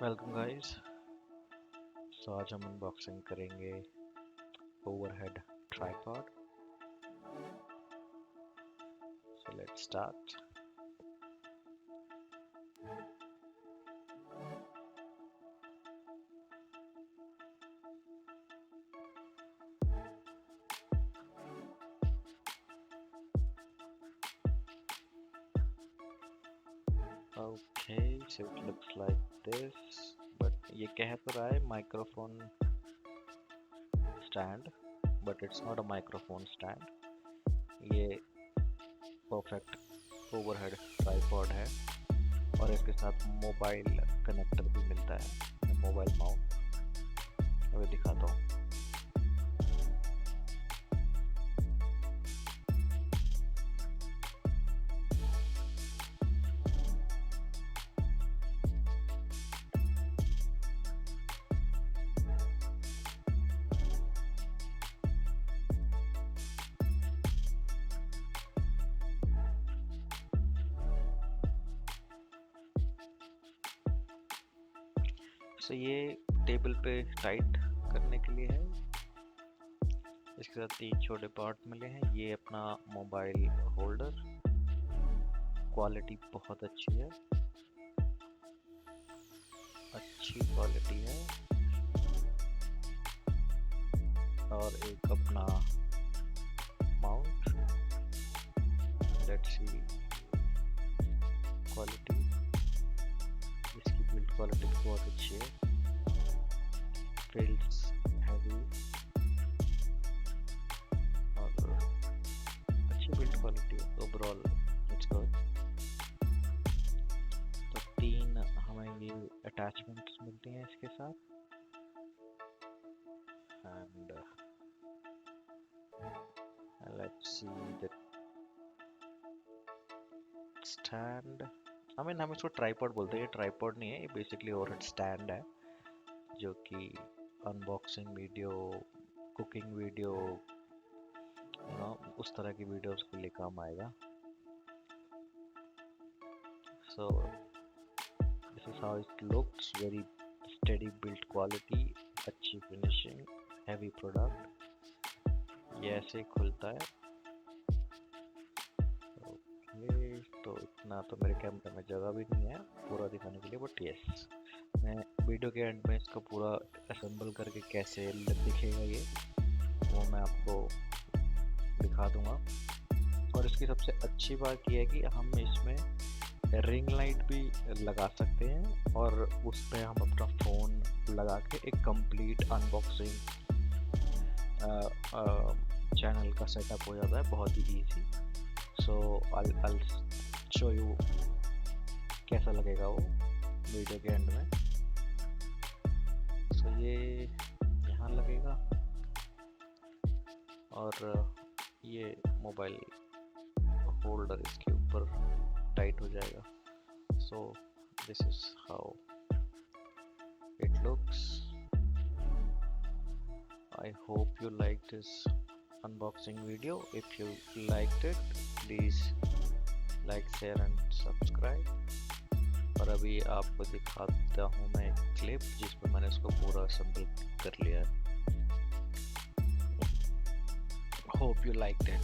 Welcome guys. आज हम unboxing करेंगे overhead tripod. So let's start. Okay, so it looks like this, but ये कह तो रहा है microphone stand, but it's not a microphone stand. ये परफेक्ट ओवरहेड ट्राइपॉड है और इसके साथ मोबाइल कनेक्टर भी मिलता है, मोबाइल माउंट। अभी दिखाता हूँ। सो ये टेबल पे टाइट करने के लिए है। इसके साथ 3 छोटे पार्ट मिले हैं। ये अपना मोबाइल होल्डर, क्वालिटी बहुत अच्छी है, अच्छी क्वालिटी है। और एक अपना माउंट, लेट्स सी क्वालिटी। इसकी बिल्ड क्वालिटी बहुत अच्छी है, फील्स हैवी और अच्छी बिल्ड क्वालिटी है। Overall it's good. तो 3 हमें ये अटैचमेंट्स मिलती हैं इसके साथ। And let's see the stand. हम इसको ट्राइपॉड बोलते हैं। ये ट्राइपॉड नहीं है, ये बेसिकली ओवरहेड स्टैंड है, जो कि अनबॉक्सिंग वीडियो, कुकिंग वीडियो, उस तरह की वीडियोस के लिए काम आएगा। So this is how it looks. Very steady build quality, अच्छी फिनिशिंग, हैवी प्रोडक्ट। ये ऐसे खुलता है। ओके, तो इतना तो मेरे कैमरे में जगह भी नहीं है पूरा दिखाने के लिए, बट यस, मैं वीडियो के एंड में इसका पूरा असेंबल करके कैसे दिखेगा ये, वो मैं आपको दिखा दूंगा। और इसकी सबसे अच्छी बात यह है कि हम इसमें रिंग लाइट भी लगा सकते हैं और उस पर हम अपना फ़ोन लगा के एक कंप्लीट अनबॉक्सिंग चैनल का सेटअप हो जाता है, बहुत ही easy. So I'll show you कैसा लगेगा वो वीडियो के एंड में। सो ये यहाँ लगेगा और ये मोबाइल होल्डर इसके ऊपर टाइट हो जाएगा। So this is how it looks. I hope you liked this unboxing video. If you liked it, please like, share and subscribe. और अभी आपको दिखाता हूँ मैं एक क्लिप जिसमें मैंने इसको पूरा असेंबल कर लिया है। Hope you liked it.